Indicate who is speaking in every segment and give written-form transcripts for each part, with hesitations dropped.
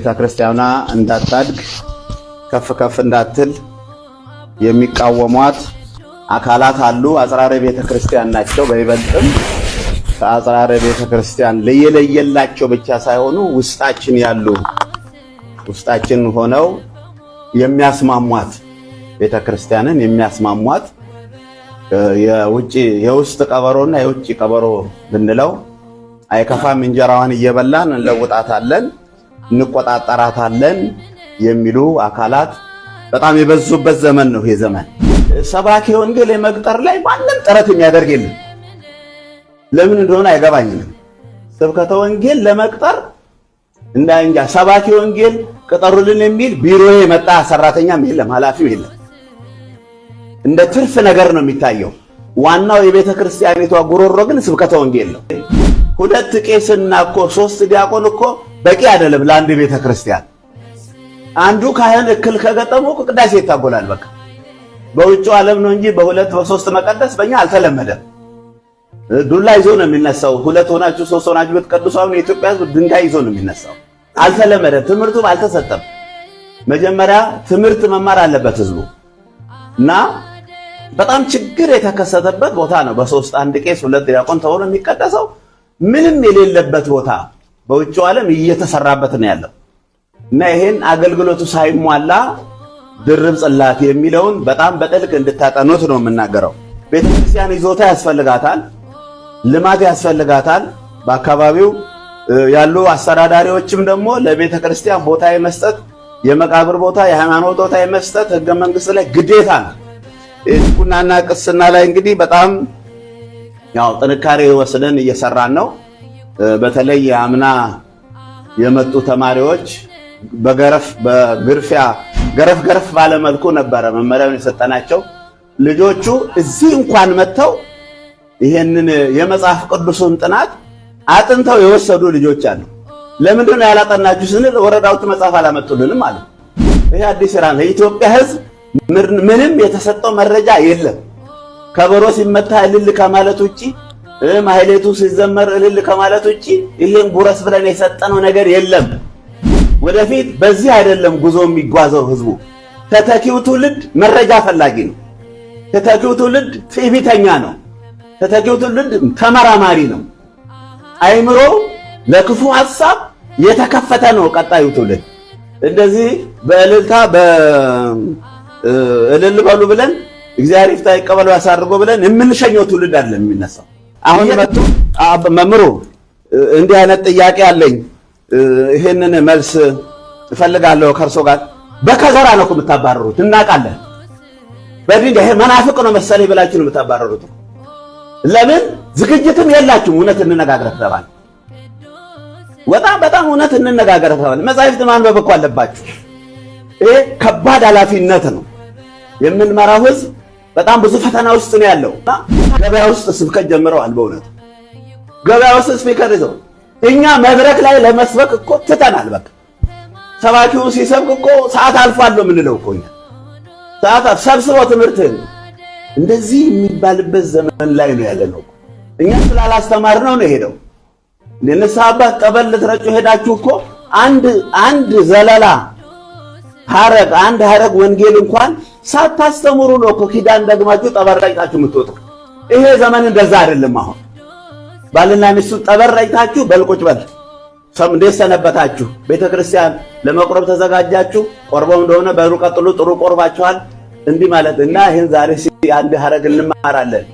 Speaker 1: ቤተክርስቲያኗ እንዳታድግ ከፍ ከፍ እንዳትል የሚቃወሟት አካላት አሉ። አጽራረ ቤተክርስቲያን ናቸው። በይበልጥም ከአጽራረ ቤተክርስቲያን ለየለየላቸው ብቻ ሳይሆኑ ውስጣችን ያሉ ውስጣችን ሆነው የሚያስማሟት ቤተክርስቲያንን የሚያስማሟት የውስጥ ቀበሮና የውጭ ቀበሮ ብንለው አይከፋም። እንጀራዋን እየበላን እንለውጣታለን እንቆጣጣራታለን የሚሉ አካላት በጣም የበዙበት ዘመን ነው ይሄ ዘመን። ሰባኪ ወንጌል የመቅጠር ላይ ማንም ጥረት የሚያደርግ የለም። ለምን እንደሆነ አይገባኝም። ስብከተ ወንጌል ለመቅጠር እንዳንጃ ሰባኪ ወንጌል ቅጠሩልን የሚል ቢሮ የመጣ ሰራተኛም የለም፣ ኃላፊም የለም። እንደ ትርፍ ነገር ነው የሚታየው። ዋናው የቤተ ክርስቲያኒቷ ጉሮሮ ግን ስብከተ ወንጌል ነው። ሁለት ቄስና እኮ ሶስት ዲያቆን እኮ በቂ አይደለም ለአንድ ቤተ ክርስቲያን። አንዱ ካህን እክል ከገጠመው ቅዳሴ ይታጎላል። በቃ በውጭው ዓለም ነው እንጂ በሁለት በሶስት መቀደስ በእኛ አልተለመደም። ዱላ ይዞ ነው የሚነሳው። ሁለት ሆናችሁ ሶስት ሆናችሁ ብትቀድሱ አሁን የኢትዮጵያ ሕዝብ ድንጋይ ይዞ ነው የሚነሳው። አልተለመደም። ትምህርቱም አልተሰጠም። መጀመሪያ ትምህርት መማር አለበት ሕዝቡ እና በጣም ችግር የተከሰተበት ቦታ ነው። በሶስት አንድ ቄስ ሁለት ዲያቆን ተብሎ የሚቀደሰው ምንም የሌለበት ቦታ በውጭው ዓለም እየተሰራበት ነው ያለው እና ይሄን አገልግሎቱ ሳይሟላ ድርብ ጽላት የሚለውን በጣም በጥልቅ እንድታጠኑት ነው የምናገረው። ቤተክርስቲያን ይዞታ ያስፈልጋታል፣ ልማት ያስፈልጋታል። በአካባቢው ያሉ አስተዳዳሪዎችም ደግሞ ለቤተክርስቲያን ቦታ የመስጠት የመቃብር ቦታ የሃይማኖት ቦታ የመስጠት ሕገ መንግሥት ላይ ግዴታ ነው። ዲቁናና ቅስና ላይ እንግዲህ በጣም ያው ጥንካሬ ወስደን እየሰራን ነው። በተለይ አምና የመጡ ተማሪዎች በግርፊያ ገረፍ ባለመልኩ ነበረ መመሪያውን የሰጠናቸው። ልጆቹ እዚህ እንኳን መተው ይሄንን የመጽሐፍ ቅዱስን ጥናት አጥንተው የወሰዱ ልጆች አሉ። ለምንድን ነው ያላጠናችሁ ስንል ወረዳውት መጽሐፍ አላመጡልንም አሉ። ይሄ አዲስ ራን የኢትዮጵያ ሕዝብ ምንም የተሰጠው መረጃ የለም። ከበሮ ሲመታ እልል ከማለት ውጪ ማህሌቱ ሲዘመር እልል ከማለት ውጪ ይሄን ጉረስ ብለን የሰጠነው ነገር የለም። ወደፊት በዚህ አይደለም ጉዞ የሚጓዘው ህዝቡ። ተተኪው ትውልድ መረጃ ፈላጊ ነው። ተተኪው ትውልድ ትዕቢተኛ ነው። ተተኪው ትውልድ ተመራማሪ ነው። አይምሮ ለክፉ ሐሳብ የተከፈተ ነው። ቀጣዩ ትውልድ እንደዚህ በእልልታ እልል በሉ ብለን እግዚአብሔር ይፍታ ይቀበለው ያሳርጎ ብለን የምንሸኘው ትውልድ አይደለም የሚነሳው። አሁን መጥቶ መምሩ እንዲህ አይነት ጥያቄ አለኝ ይሄንን መልስ እፈልጋለሁ ከርሶ ጋር በከዘራ ነው የምታባረሩት እናውቃለን። በድንጋይ ይሄ መናፍቅ ነው መሰለኝ ብላችሁ ነው የምታባረሩት። ለምን ዝግጅትም የላችሁም? እውነት እንነጋገር ተባለ። በጣም እውነት እንነጋገር ተባለ። መጻሕፍት ማንበብ እኮ አለባችሁ። ይሄ ከባድ ኃላፊነት ነው። የምንመራው ህዝብ በጣም ብዙ ፈተና ውስጥ ነው ያለው። ገበያ ውስጥ ስብከት ጀምረዋል። በእውነት ገበያ ውስጥ ስፒከር ይዘው እኛ መድረክ ላይ ለመስበክ እኮ ትተናል። በቃ ሰባኪው ሲሰብክ እኮ ሰዓት አልፏል ነው የምንለው እኮ እኛ። ሰዓት ሰብስበው ትምህርትን እንደዚህ የሚባልበት ዘመን ላይ ነው ያለነው። እኛ ስላላስተማርነው ነው ሄደው ለነሳባ አባት ጠበል ልትረጩ ሄዳችሁ እኮ አንድ ዘለላ አንድ ሐረግ ወንጌል እንኳን ሳታስተምሩ ነው እኮ ኪዳን ደግማችሁ ጠበራይታችሁ የምትወጡ። ይሄ ዘመን እንደዛ አይደለም። አሁን ባልና ሚስቱ ጠበራይታችሁ በልቆጭ በል እንዴት ሰነበታችሁ? ቤተክርስቲያን ለመቆረብ ተዘጋጃችሁ? ቆርበው እንደሆነ በሩ ቀጥሉ፣ ጥሩ ቆርባችኋል እንዲህ ማለት እና ይሄን ዛሬ አንድ ሐረግ እንማራለን።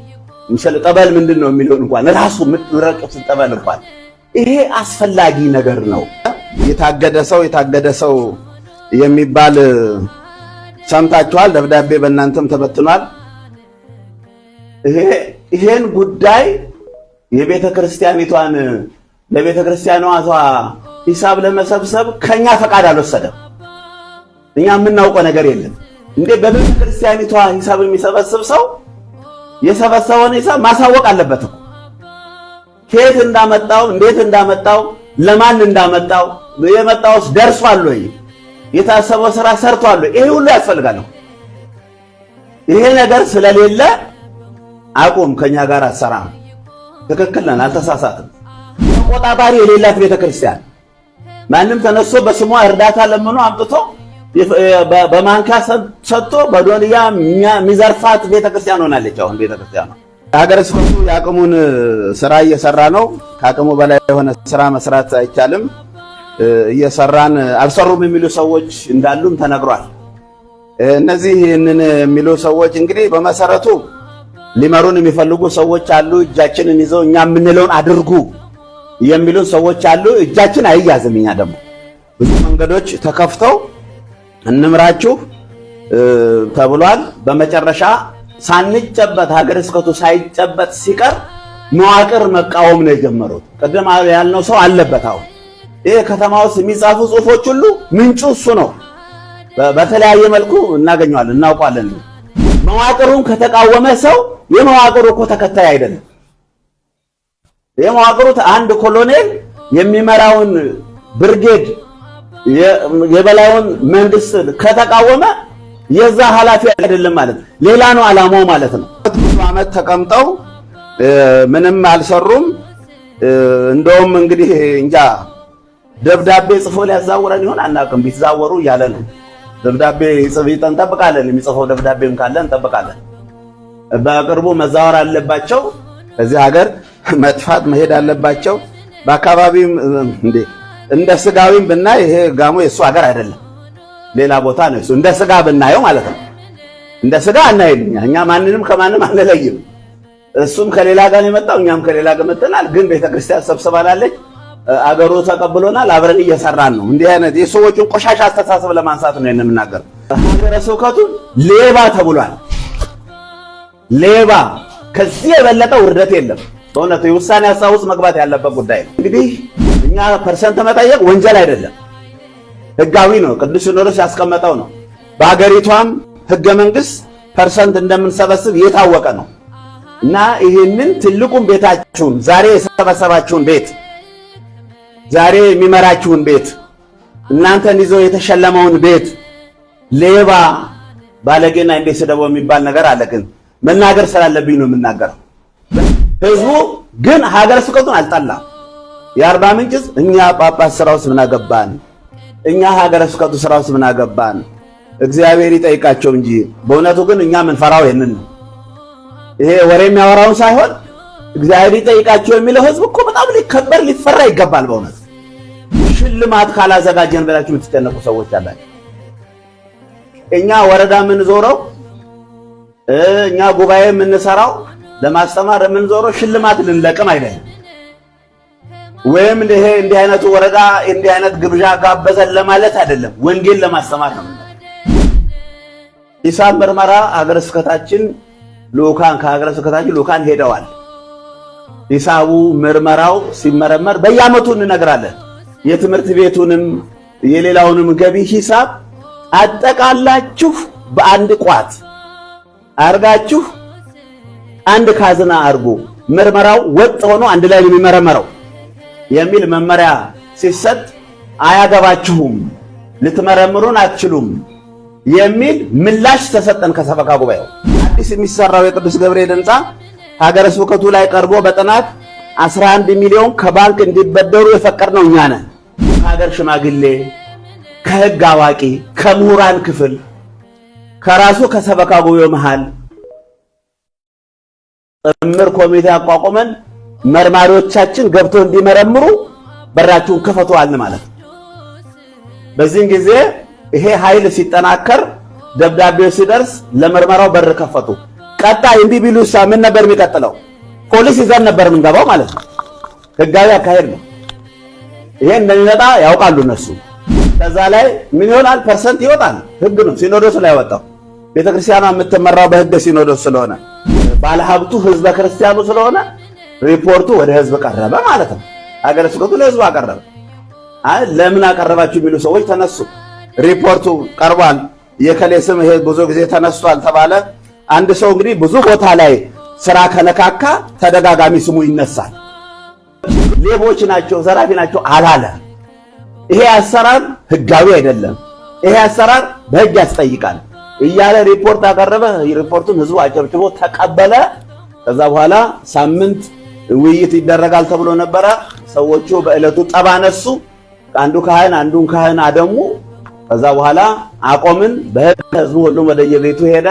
Speaker 1: ምሳሌ ጠበል ምንድነው የሚለውን እንኳን ራሱ ምትረጩት ጠበል እንኳን ይሄ አስፈላጊ ነገር ነው። የታገደ ሰው የሚባል ሰምታችኋል። ደብዳቤ በእናንተም ተበትኗል። ይሄን ጉዳይ የቤተ ክርስቲያኒቷን ለቤተ ክርስቲያኗ ሂሳብ ለመሰብሰብ ከኛ ፈቃድ አልወሰደም። እኛ የምናውቀው ነገር የለም እንዴ። በቤተ ክርስቲያኒቷ ሂሳብ የሚሰበስብ ሰው የሰበሰበውን ሂሳብ ማሳወቅ አለበት እኮ። ከየት እንዳመጣው፣ እንዴት እንዳመጣው፣ ለማን እንዳመጣው፣ የመጣውስ ደርሷል ወይ፣ የታሰበው ስራ ሰርቷል ወይ፣ ይሄ ሁሉ ያስፈልጋል። ይሄ ነገር ስለሌለ አቁም፣ ከኛ ጋር አትሰራም። ትክክል ነን፣ አልተሳሳትም። ተቆጣጣሪ የሌላት ቤተክርስቲያን ማንም ተነስቶ በስሟ እርዳታ ለምኖ አምጥቶ በማንኪያ ሰጥቶ በዶንያ የሚዘርፋት ቤተክርስቲያን ሆናለች። አሁን ቤተክርስቲያኗ ሀገረ ስብከቱ የአቅሙን ስራ እየሰራ ነው። ከአቅሙ በላይ የሆነ ስራ መስራት አይቻልም። እየሰራን አልሰሩም የሚሉ ሰዎች እንዳሉም ተነግሯል። እነዚህ ይህንን የሚሉ ሰዎች እንግዲህ በመሰረቱ ሊመሩን የሚፈልጉ ሰዎች አሉ። እጃችንን ይዘው እኛ የምንለውን አድርጉ የሚሉን ሰዎች አሉ። እጃችን አይያዝም። እኛ ደግሞ ብዙ መንገዶች ተከፍተው እንምራችሁ ተብሏል። በመጨረሻ ሳንጨበት ሀገረ ስብከቱ ሳይጨበት ሲቀር መዋቅር መቃወም ነው የጀመሩት። ቅድም ያልነው ሰው አለበት። አሁን ይሄ ከተማ ውስጥ የሚጻፉ ጽሁፎች ሁሉ ምንጩ እሱ ነው። በተለያየ መልኩ እናገኘዋለን፣ እናውቋለን። መዋቅሩን ከተቃወመ ሰው የመዋቅሩ እኮ ተከታይ አይደለም። የመዋቅሩ አንድ ኮሎኔል የሚመራውን ብርጌድ የበላዩን መንግስት ከተቃወመ የዛ ኃላፊ አይደለም ማለት ሌላ ነው ዓላማው ማለት ነው። ብዙ ዓመት ተቀምጠው ምንም አልሰሩም። እንደውም እንግዲህ እንጃ ደብዳቤ ጽፎ ሊያዛውረን ይሆን አናውቅም። ቢዛወሩ እያለ ነው። ደብዳቤ ጽፎ እንጠብቃለን። የሚጽፈው ደብዳቤም ካለ እንጠብቃለን። በቅርቡ መዛወር አለባቸው። እዚህ ሀገር መጥፋት መሄድ አለባቸው። በአካባቢም እንደ ስጋዊም ብናይ ይሄ ጋሞ የሱ ሀገር አይደለም፣ ሌላ ቦታ ነው። እሱ እንደ ስጋ ብናየው ማለት ነው። እንደ ስጋ አናይም። እኛ ማንንም ከማንም አንለይም። እሱም ከሌላ ጋር የመጣው እኛም ከሌላ ጋር መጥተናል። ግን ቤተክርስቲያን ሰብስባላለች። አገሩ ተቀብሎናል። አብረን እየሰራን ነው። እንዲህ አይነት የሰዎችን ቆሻሻ አስተሳሰብ ለማንሳት ነው የምናገረው። ሀገረ ስብከቱ ሌባ ተብሏል። ሌባ ከዚህ የበለጠ ውርደት የለም። በእውነቱ የውሳኔ ሀሳብ ውስጥ መግባት ያለበት ጉዳይ ነው። እንግዲህ እኛ ፐርሰንት መጠየቅ ወንጀል አይደለም፣ ህጋዊ ነው። ቅዱስ ሲኖዶስ ያስቀመጠው ነው። በሀገሪቷም ህገ መንግስት ፐርሰንት እንደምንሰበስብ የታወቀ ነው። እና ይህንን ትልቁን ቤታችሁን ዛሬ የሰበሰባችሁን ቤት ዛሬ የሚመራችሁን ቤት እናንተን ይዞ የተሸለመውን ቤት ሌባ ባለጌና እንደ ስደቦ የሚባል ነገር አለ። ግን መናገር ስላለብኝ ነው የምናገረው። ህዝቡ ግን ሀገረ ስብከቱን አልጠላም። የአርባ ምንጭ እኛ ጳጳስ ስራ ውስጥ ምን አገባን? እኛ ሀገረ ስብከቱ ስራ ውስጥ ምን አገባን? እግዚአብሔር ይጠይቃቸው እንጂ በእውነቱ ግን እኛ ምንፈራው ይሄንን ነው። ይሄ ወሬ የሚያወራውን ሳይሆን እግዚአብሔር ይጠይቃቸው የሚለው ህዝብ እኮ በጣም ሊከበር ሊፈራ ይገባል። በእውነት ሽልማት ካላዘጋጀን ብላችሁ የምትጨነቁ ሰዎች አላችሁ። እኛ ወረዳ የምንዞረው እኛ ጉባኤ የምንሰራው ለማስተማር የምንዞረው ሽልማት ልንለቅም አይደለም። ወይም እንዲህ አይነቱ ወረዳ እንዲህ አይነት ግብዣ ጋበዘን ለማለት አይደለም። ወንጌል ለማስተማር ነው። ሂሳብ ምርመራ ሀገረ ስብከታችን ልኡካን ከሀገረ ስብከታችን ልኡካን ሄደዋል። ሂሳቡ ምርመራው ሲመረመር በየዓመቱ እንነግራለን። የትምህርት ቤቱንም የሌላውንም ገቢ ሂሳብ አጠቃላችሁ በአንድ ቋት አርጋችሁ አንድ ካዝና አርጉ፣ ምርመራው ወጥ ሆኖ አንድ ላይ ነው የሚመረመረው የሚል መመሪያ ሲሰጥ አያገባችሁም፣ ልትመረምሩን አትችሉም የሚል ምላሽ ተሰጠን ከሰበካ ጉባኤው። አዲስ የሚሰራው የቅዱስ ገብርኤል ሕንፃ ሀገረ ስብከቱ ላይ ቀርቦ በጥናት 11 ሚሊዮን ከባንክ እንዲበደሩ የፈቀድነው እኛ ነን። ከሀገር ሽማግሌ፣ ከህግ አዋቂ፣ ከምሁራን ክፍል ከራሱ ከሰበካ ጉባኤው መሃል ጥምር ኮሚቴ አቋቁመን መርማሪዎቻችን ገብተው እንዲመረምሩ በራችሁን ክፈቱ አልን ማለት ነው። በዚህን ጊዜ ይሄ ኃይል ሲጠናከር ደብዳቤው ሲደርስ ለመርመራው በር ከፈቱ። ቀጣይ እንዲህ ቢሉሳ ምን ነበር የሚቀጥለው? ፖሊስ ይዘን ነበር የምንገባው ማለት ነው። ህጋዊ አካሄድ ነው። ይሄ እንደሚመጣ ያውቃሉ እነሱ። ከዛ ላይ ምን ይሆናል? ፐርሰንት ይወጣል። ህግ ነው ሲኖዶስ ላይ ወጣው። ቤተክርስቲያኗ የምትመራው በህገ ሲኖዶስ ስለሆነ ባለሀብቱ ህዝበ ክርስቲያኑ ስለሆነ ሪፖርቱ ወደ ህዝብ ቀረበ ማለት ነው። ሀገረ ስብከቱ ለህዝቡ አቀረበ። ለምን አቀረባችሁ የሚሉ ሰዎች ተነሱ። ሪፖርቱ ቀርቧል፣ የከሌ ስም ይሄ ብዙ ጊዜ ተነስቷል ተባለ። አንድ ሰው እንግዲህ ብዙ ቦታ ላይ ስራ ከነካካ ተደጋጋሚ ስሙ ይነሳል። ሌቦች ናቸው፣ ዘራፊ ናቸው አላለ። ይሄ አሰራር ህጋዊ አይደለም፣ ይሄ አሰራር በህግ ያስጠይቃል እያለ ሪፖርት አቀረበ። ሪፖርቱን ህዝቡ አጨብጭቦ ተቀበለ። ከዛ በኋላ ሳምንት ውይይት ይደረጋል ተብሎ ነበረ። ሰዎቹ በእለቱ ጠባነሱ። አንዱን ካህን አደሙ። ከዛ በኋላ አቆምን። በህዝቡ ሁሉም ወደየቤቱ ሄደ።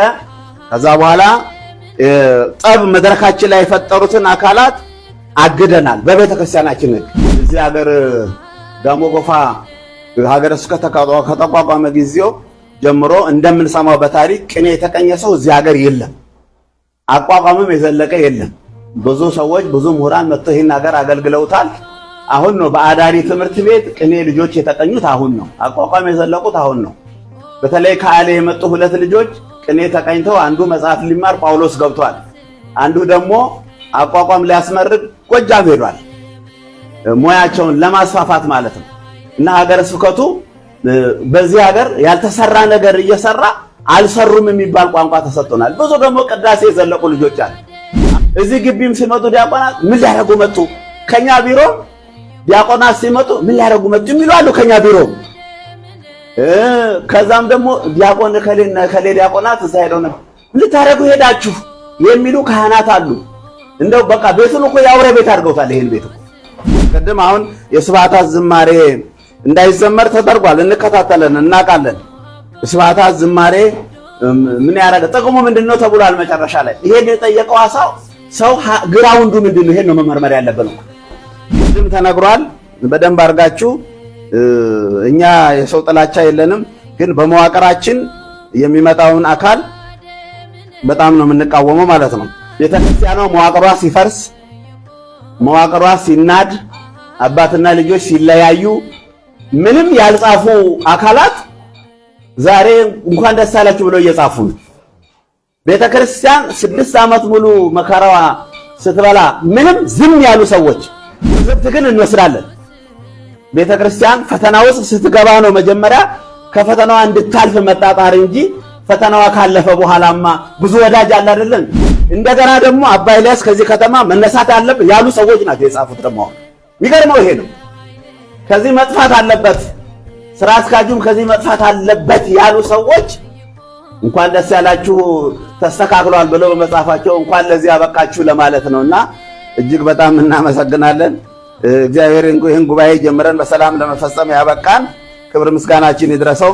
Speaker 1: ከዛ በኋላ ጠብ መድረካችን ላይ የፈጠሩትን አካላት አግደናል በቤተ ክርስቲያናችን። እዚህ ሀገር ጋሞ ጎፋ ሀገረ ስብከት ከተቋቋመ ጊዜው ጀምሮ እንደምንሰማው በታሪክ ቅኔ የተቀኘ ሰው እዚህ ሀገር የለም። አቋቋምም የዘለቀ የለም። ብዙ ሰዎች ብዙ ምሁራን መጥተው ይህን ሀገር አገልግለውታል። አሁን ነው በአዳሪ ትምህርት ቤት ቅኔ ልጆች የተቀኙት አሁን ነው። አቋቋም የዘለቁት አሁን ነው። በተለይ ከአሌ የመጡ 2 ልጆች ቅኔ ተቀኝተው አንዱ መጽሐፍ ሊማር ጳውሎስ ገብቷል። አንዱ ደግሞ አቋቋም ሊያስመርቅ ጎጃም ሄዷል። ሙያቸውን ለማስፋፋት ማለት ነው። እና ሀገረ ስብከቱ በዚህ ሀገር ያልተሰራ ነገር እየሰራ አልሰሩም የሚባል ቋንቋ ተሰጥቶናል። ብዙ ደግሞ ቅዳሴ የዘለቁ ልጆች አሉ። እዚህ ግቢም ሲመጡ ዲያቆናት ምን ሊያደርጉ መጡ? ከኛ ቢሮ ዲያቆናት ሲመጡ ምን ሊያደርጉ መጡ የሚሉ አሉ ከኛ ቢሮ። ከዛም ደግሞ ዲያቆን ከሌ ዲያቆናት እዛ ሄደው ነበር ምን ልታደርጉ ሄዳችሁ የሚሉ ካህናት አሉ። እንደው በቃ ቤቱን እኮ የአውሬ ቤት አድርገውታል። ይሄን ቤት እኮ ቅድም አሁን የስብሐታት ዝማሬ እንዳይዘመር ተደርጓል። እንከታተለን እናውቃለን። ስብሐታት ዝማሬ ምን ያደርግ ጥቅሙ ምንድነው ተብሏል። መጨረሻ ላይ ይሄን የጠየቀው ሰው ግራውንዱ ምንድነው? ይሄን ነው መመርመር ያለብን። ቅድም ተነግሯል። በደንብ አድርጋችሁ እኛ የሰው ጥላቻ የለንም፣ ግን በመዋቅራችን የሚመጣውን አካል በጣም ነው የምንቃወመው ማለት ነው። ቤተክርስቲያኗ መዋቅሯ ሲፈርስ፣ መዋቅሯ ሲናድ፣ አባትና ልጆች ሲለያዩ ምንም ያልጻፉ አካላት ዛሬ እንኳን ደስ አላችሁ ብለው እየጻፉ ነው። ቤተክርስቲያን 6 ዓመት ሙሉ መከራዋ ስትበላ ምንም ዝም ያሉ ሰዎች ዝብት ግን እንወስዳለን። ቤተክርስቲያን ፈተና ውስጥ ስትገባ ነው መጀመሪያ ከፈተናዋ እንድታልፍ መጣጣር እንጂ ፈተናዋ ካለፈ በኋላማ ብዙ ወዳጅ አለ አይደለም። እንደገና ደግሞ አባይ ኢልያስ ከዚህ ከተማ መነሳት አለበት ያሉ ሰዎች ናቸው የጻፉት። ደግሞ የሚገርመው ይሄ ነው። ከዚህ መጥፋት አለበት፣ ስራ አስኪያጁም ከዚህ መጥፋት አለበት ያሉ ሰዎች እንኳን ደስ ያላችሁ ተስተካክሏል ብለው በመጻፋቸው እንኳን ለዚህ ያበቃችሁ ለማለት ነውና እጅግ በጣም እናመሰግናለን። እግዚአብሔር ይህን ጉባኤ ጀምረን በሰላም ለመፈጸም ያበቃን። ክብር ምስጋናችን ይድረሰው።